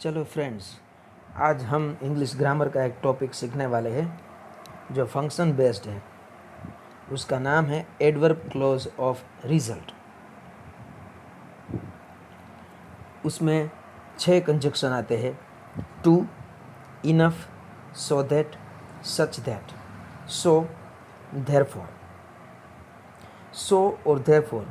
चलो फ्रेंड्स, आज हम इंग्लिश ग्रामर का एक टॉपिक सीखने वाले हैं जो फंक्शन बेस्ड है। उसका नाम है एडवर्ब क्लॉज ऑफ रिजल्ट। उसमें 6 कंजक्शन आते हैं: too, enough, so that, such that, so, therefore. So और देयरफॉर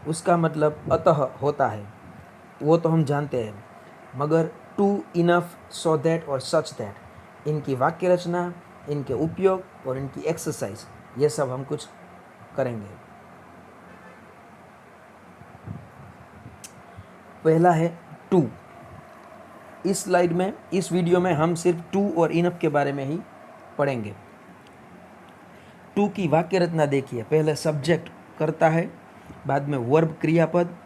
उसका मतलब अतः होता है, वो तो हम जानते हैं, मगर टू, इनफ, सो दैट और सच दैट, इनकी वाक्य रचना, इनके उपयोग और इनकी एक्सरसाइज, ये सब हम कुछ करेंगे। पहला है टू। इस स्लाइड में, इस वीडियो में हम सिर्फ टू और इनफ के बारे में ही पढ़ेंगे। टू की वाक्य रचना देखिए। पहले सब्जेक्ट करता है, बाद में वर्ब क्रियापद,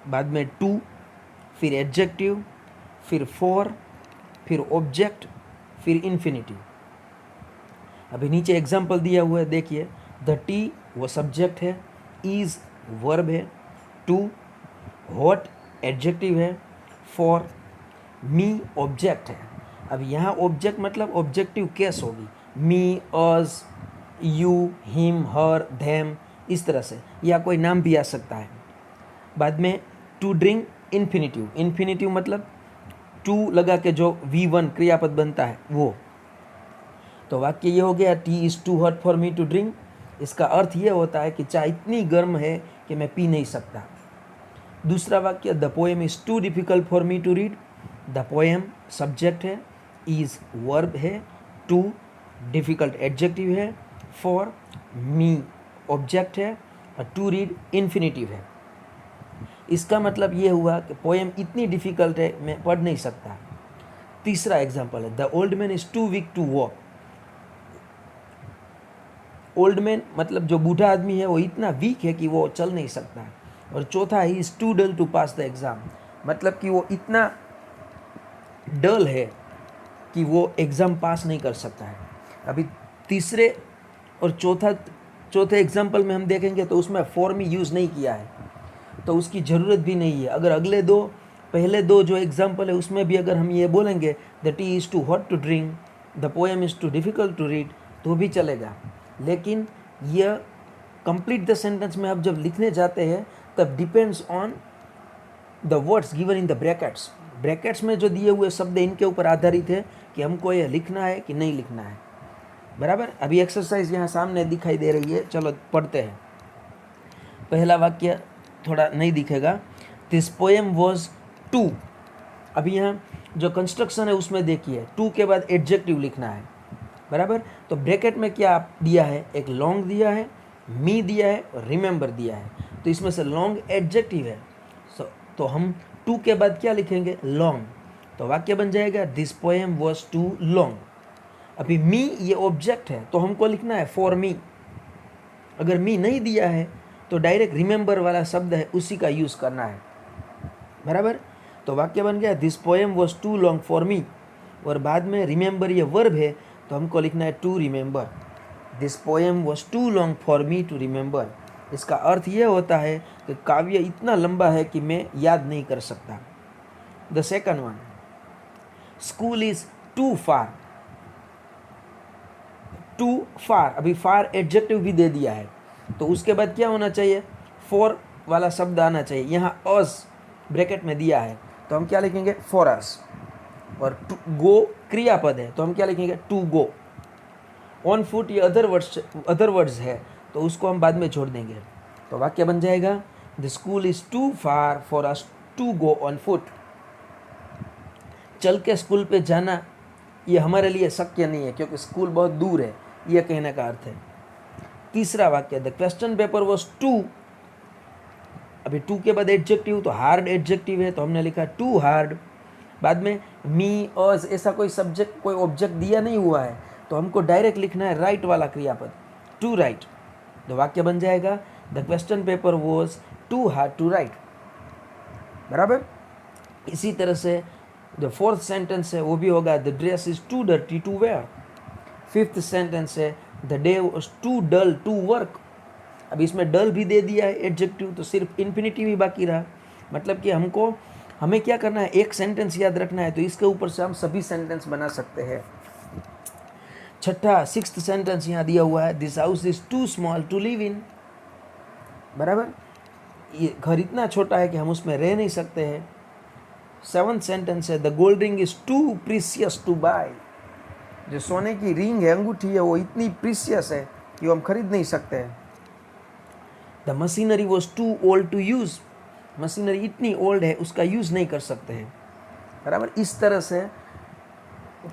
बाद में टू, फिर एडजेक्टिव, फिर फॉर, फिर ऑब्जेक्ट, फिर इन्फिनिटिव। अभी नीचे एग्जाम्पल दिया हुआ है, देखिए। द टी वो सब्जेक्ट है, इज वर्ब है, टू हॉट एडजेक्टिव है, फॉर मी ऑब्जेक्ट है। अब यहाँ ऑब्जेक्ट मतलब ऑब्जेक्टिव केस होगी, मी, अस, यू, हिम, हर, धैम, इस तरह से, या कोई नाम भी आ सकता है। बाद में टू ड्रिंक इन्फिनिटिव। इन्फिनिटिव मतलब टू लगा के जो V1 क्रियापद बनता है वो। तो वाक्य ये हो गया, tea is too hot for me to drink. इसका अर्थ ये होता है कि चाय इतनी गर्म है कि मैं पी नहीं सकता। दूसरा वाक्य, the poem is too difficult for me to read. The poem subject है, इज़ वर्ब है, टू डिफिकल्ट एडजेक्टिव है, फॉर मी ऑब्जेक्ट है और टू रीड इन्फिनिटिव है। इसका मतलब ये हुआ कि पोएम इतनी डिफ़िकल्ट है, मैं पढ़ नहीं सकता। तीसरा एग्जाम्पल है, the old man is too weak to walk. Old man मतलब जो बूढ़ा आदमी है वो इतना वीक है कि वो चल नहीं सकता है। और चौथा, he is too dull to pass the exam, मतलब कि वो इतना डल है कि वो एग्ज़ाम पास नहीं कर सकता है। अभी तीसरे और चौथे एग्जाम्पल में हम देखेंगे तो उसमें फॉर मी यूज़ नहीं किया है, तो उसकी ज़रूरत भी नहीं है। अगर अगले दो, पहले दो जो एग्जाम्पल है उसमें भी अगर हम ये बोलेंगे, the tea is too hot to drink, the poem is too difficult to read, तो भी चलेगा। लेकिन यह कंप्लीट द सेंटेंस में अब जब लिखने जाते हैं तब depends on the words given in the brackets. Brackets में जो दिए हुए शब्द इनके ऊपर आधारित है कि हमको यह लिखना है कि नहीं लिखना है। बराबर। अभी एक्सरसाइज यहाँ सामने दिखाई दे रही है, चलो पढ़ते हैं। पहला वाक्य थोड़ा नहीं दिखेगा। This poem was too. अभी यहाँ जो कंस्ट्रक्शन है उसमें देखिए, टू के बाद एडजेक्टिव लिखना है। बराबर। तो ब्रैकेट में क्या दिया है, एक लॉन्ग दिया है, मी दिया है और रिमेंबर दिया है। तो इसमें से लॉन्ग एडजेक्टिव है, तो हम टू के बाद क्या लिखेंगे, लॉन्ग। तो वाक्य बन जाएगा, this poem was too long. अभी मी ये ऑब्जेक्ट है तो हमको लिखना है फॉर मी। अगर मी नहीं दिया है तो डायरेक्ट रिमेंबर वाला शब्द है उसी का यूज़ करना है। बराबर। तो वाक्य बन गया, this poem was too long for me, और बाद में रिमेंबर ये वर्ब है तो हमको लिखना है to remember. This poem was too long for me to remember. इसका अर्थ यह होता है कि काव्य इतना लंबा है कि मैं याद नहीं कर सकता। The second one, school is too far. Too far, अभी फार एडजेक्टिव भी दे दिया है तो उसके बाद क्या होना चाहिए, फॉर वाला शब्द आना चाहिए। यहाँ अस ब्रैकेट में दिया है तो हम क्या लिखेंगे, फॉर अस। और टू गो क्रियापद है तो हम क्या लिखेंगे, टू गो। ऑन फुट ये अदर वर्ड्स है तो उसको हम बाद में छोड़ देंगे। तो वाक्य बन जाएगा, the school is too far for us to go on foot. चल के स्कूल पे जाना ये हमारे लिए शक्य नहीं है क्योंकि स्कूल बहुत दूर है, यह कहने का अर्थ है। तीसरा वाक्य, the question paper was too. अभी टू के बाद एडजेक्टिव, तो हार्ड एडजेक्टिव है तो हमने लिखा टू हार्ड। बाद में मी, अस, ऐसा कोई सब्जेक्ट, कोई ऑब्जेक्ट दिया नहीं हुआ है तो हमको डायरेक्ट लिखना है राइट वाला क्रियापद, टू राइट। तो वाक्य बन जाएगा, the question paper was too hard to write. बराबर। इसी तरह से जो फोर्थ सेंटेंस है वो भी होगा, the dress is too dirty to wear. Fifth sentence है, the day was too dull to work. अब इसमें डल भी दे दिया है एडजेक्टिव, तो सिर्फ इन्फिनिटिव ही बाकी रहा। मतलब कि हमको हमें क्या करना है, एक सेंटेंस याद रखना है, तो इसके ऊपर से हम सभी सेंटेंस बना सकते हैं। छठा 6th सेंटेंस यहाँ दिया हुआ है, this house is too small to live in. बराबर, ये घर इतना छोटा है कि हम उसमें रह नहीं सकते हैं। 7th सेंटेंस है, the gold ring is too precious to buy. जो सोने की रिंग है, अंगूठी है, वो इतनी प्रीसियस है कि वो हम खरीद नहीं सकते हैं। The machinery was too old to use. Machinery इतनी ओल्ड है, उसका यूज नहीं कर सकते हैं। बराबर, इस तरह से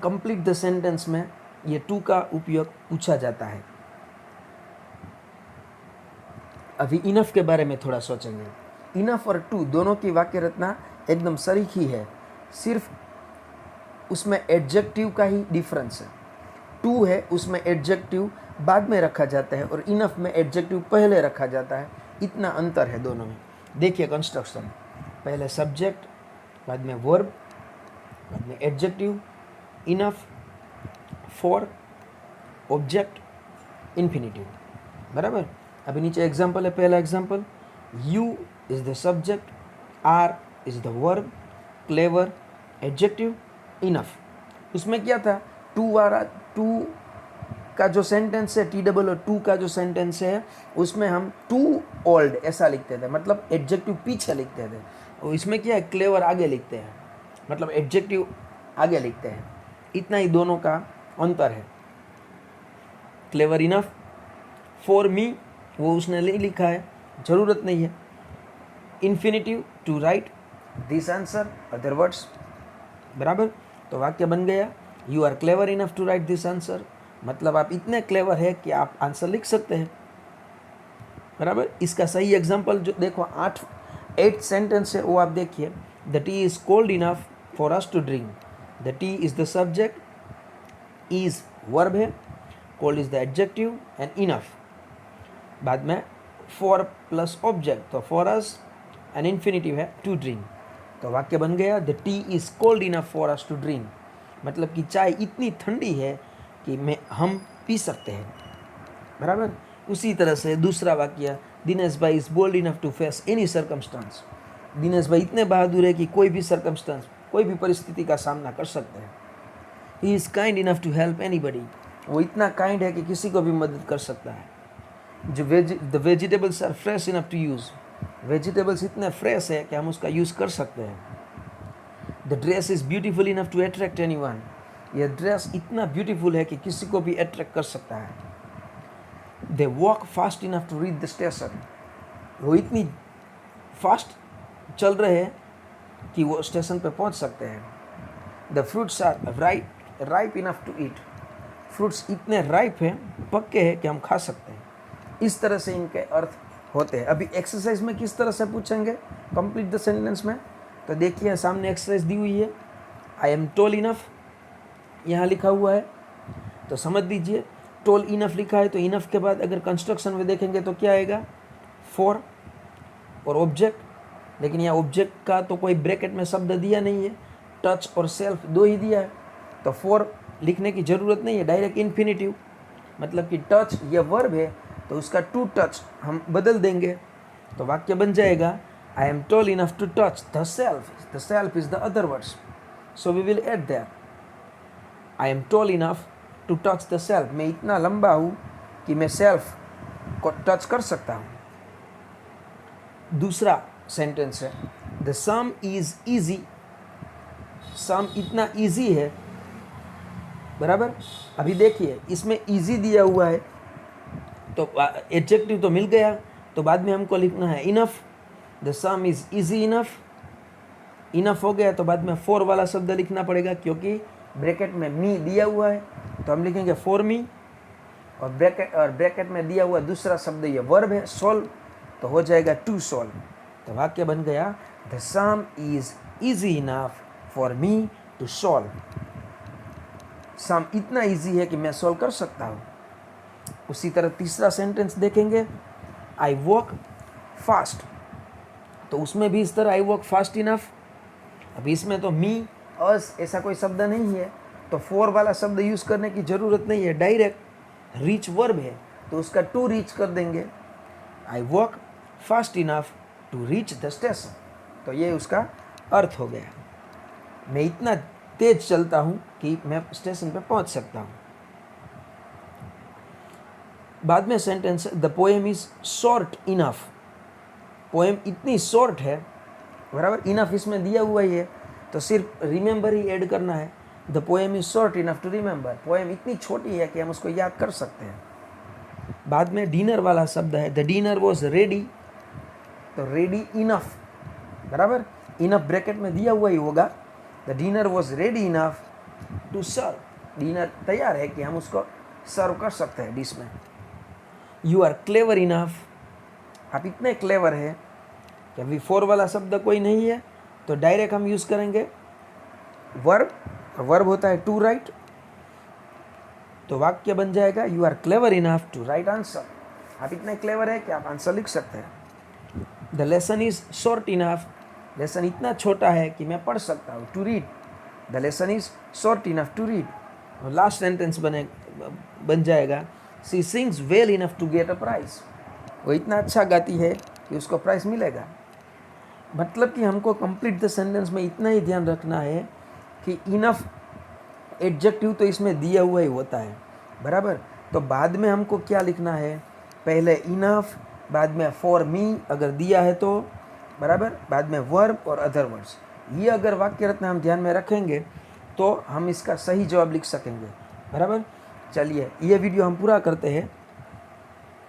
कंप्लीट द सेंटेंस में ये टू का उपयोग पूछा जाता है। अभी इनफ के बारे में थोड़ा सोचेंगे। इनफ और टू दोनों की वाक्य रचना एकदम सरीखी है, सिर्फ उसमें एडजेक्टिव का ही डिफरेंस है। टू है, उसमें एडजेक्टिव बाद में रखा जाता है और इनफ में एडजेक्टिव पहले रखा जाता है, इतना अंतर है दोनों में। देखिए कंस्ट्रक्शन, पहले सब्जेक्ट, बाद में वर्ब, बाद में adjective, enough, for, object, infinitive. बराबर, अभी नीचे एग्जाम्पल है। पहला example, you is the subject, are is the verb, clever adjective, enough. उसमें क्या था, टू का जो सेंटेंस है, टी डबल और टू का जो सेंटेंस है, उसमें हम टू ओल्ड ऐसा लिखते थे, मतलब एडजेक्टिव पीछे लिखते थे। और इसमें क्या है, क्लेवर आगे लिखते हैं, मतलब एडजेक्टिव आगे लिखते हैं। इतना ही दोनों का अंतर है। क्लेवर इनफ, फॉर मी वो उसने नहीं लिखा है, ज़रूरत नहीं है। Infinitive, to write this answer other words. बराबर, तो वाक्य बन गया, you are clever enough to write this answer, मतलब आप इतने क्लेवर है कि आप आंसर लिख सकते हैं। बराबर, इसका सही एग्जाम्पल जो देखो 8th सेंटेंस है, वो आप देखिए, the tea is cold enough for us to drink. The tea is the subject, is verb है, cold is the adjective and enough बाद में फॉर प्लस ऑब्जेक्ट, तो फॉर अस एंड इन्फिनिटिव है to drink. तो वाक्य बन गया, the tea is cold enough for us to drink, मतलब कि चाय इतनी ठंडी है कि हम पी सकते हैं। बराबर, उसी तरह से दूसरा वाक्य, दिनेश भाई is bold enough to face any circumstance. Dinesh भाई इतने बहादुर है कि कोई भी सर्कमस्टांस, कोई भी परिस्थिति का सामना कर सकते हैं। He is kind enough to help anybody, वो इतना काइंड है कि किसी को भी मदद कर सकता है। जो the vegetables are fresh enough to use, vegetables इतने फ्रेश है कि हम उसका यूज़ कर सकते हैं। The dress is beautiful enough to attract anyone, यह ड्रेस इतना ब्यूटीफुल है कि किसी को भी अट्रैक्ट कर सकता है। They walk fast enough to reach the station, वो इतनी फास्ट चल रहे हैं कि वो स्टेशन पर पहुंच सकते हैं। The fruits are ripe enough to eat, fruits इतने राइप हैं, पक्के हैं कि हम खा सकते हैं। इस तरह से इनके अर्थ होते हैं। अभी एक्सरसाइज में किस तरह से पूछेंगे कंप्लीट द सेंटेंस में, तो देखिए सामने एक्सरसाइज दी हुई है, आई एम टॉल इनफ यहाँ लिखा हुआ है, तो समझ लीजिए टॉल इनफ लिखा है, तो इनफ के बाद अगर कंस्ट्रक्शन में देखेंगे तो क्या आएगा, फॉर और ऑब्जेक्ट, लेकिन यहाँ ऑब्जेक्ट का तो कोई ब्रैकेट में शब्द दिया नहीं है, टच और सेल्फ दो ही दिया है, तो फॉर लिखने की ज़रूरत नहीं है, डायरेक्ट इन्फिनिटिव, मतलब कि टच ये वर्ब है तो उसका टू टच हम बदल देंगे, तो वाक्य बन जाएगा, I am tall enough to touch the shelf is the other words, so we will add there, I am tall enough to touch the shelf, मैं इतना लंबा हूँ कि मैं सेल्फ को टच कर सकता हूँ। दूसरा सेंटेंस है, द सम इज ईजी, सम इतना ईजी है। बराबर, अभी देखिए इसमें ईजी दिया हुआ है, तो एडजेक्टिव तो मिल गया, तो बाद में हमको लिखना है enough, the sum is easy enough, enough हो गया, तो बाद में फॉर वाला शब्द लिखना पड़ेगा, क्योंकि ब्रैकेट में मी दिया हुआ है, तो हम लिखेंगे फॉर मी, और ब्रैकेट में दिया हुआ दूसरा शब्द ये वर्ब है, सोल्व, तो हो जाएगा टू सोल्व। तो वाक्य बन गया, the sum is easy enough for me to solve, sum इतना ईजी है कि मैं सोल्व कर सकता हूँ। उसी तरह तीसरा सेंटेंस देखेंगे, आई वॉक फास्ट, तो उसमें भी इस तरह आई वॉक फास्ट इनफ। अभी इसमें तो मी अस ऐसा कोई शब्द नहीं है, तो फॉर वाला शब्द यूज़ करने की ज़रूरत नहीं है, डायरेक्ट रीच वर्ब है, तो उसका टू रीच कर देंगे, I walk fast enough to reach the station, तो ये उसका अर्थ हो गया, मैं इतना तेज चलता हूँ कि मैं स्टेशन पे पहुँच सकता हूँ। बाद में sentence, the poem is short enough, poem इतनी शॉर्ट है, बराबर, इनफ इसमें दिया हुआ ही है तो सिर्फ रिमेंबर ही ऐड करना है। The poem is short enough to remember, poem इतनी छोटी है कि हम उसको याद कर सकते हैं। बाद में डिनर वाला शब्द है, द डिनर वॉज रेडी, तो रेडी इनफ, बराबर, इनफ ब्रैकेट में दिया हुआ ही होगा। The dinner was ready enough to serve, dinner तैयार है कि हम उसको सर्व कर सकते हैं डिश में। यू आर क्लेवर इनफ, आप इतने क्लेवर है कि अभी फोर वाला शब्द कोई नहीं है तो डायरेक्ट हम यूज़ करेंगे वर्ब, वर्ब होता है टू राइट, तो वाक्य बन जाएगा you are clever enough to write answer, आप इतने क्लेवर है कि आप आंसर लिख सकते हैं। The lesson is short enough, lesson इतना छोटा है कि मैं पढ़ सकता हूँ। To read, the lesson is short enough to read, और लास्ट सेंटेंस बन जाएगा she sings well enough to get a prize, वो इतना अच्छा गाती है कि उसको प्राइज मिलेगा। मतलब कि हमको कंप्लीट द सेंटेंस में इतना ही ध्यान रखना है कि इनफ एडजेक्टिव तो इसमें दिया हुआ ही होता है, बराबर, तो बाद में हमको क्या लिखना है, पहले इनफ, बाद में फॉर मी अगर दिया है तो, बराबर, बाद में वर्ब और अदर वर्ड्स। ये अगर वाक्य रत्न हम ध्यान में रखेंगे तो हम इसका सही जवाब लिख सकेंगे, बराबर। चलिए ये वीडियो हम पूरा करते हैं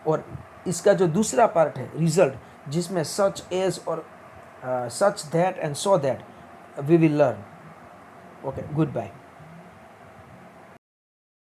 और इसका जो दूसरा पार्ट है रिजल्ट, जिसमें सच एज और such that and so that we will learn. Okay, good bye.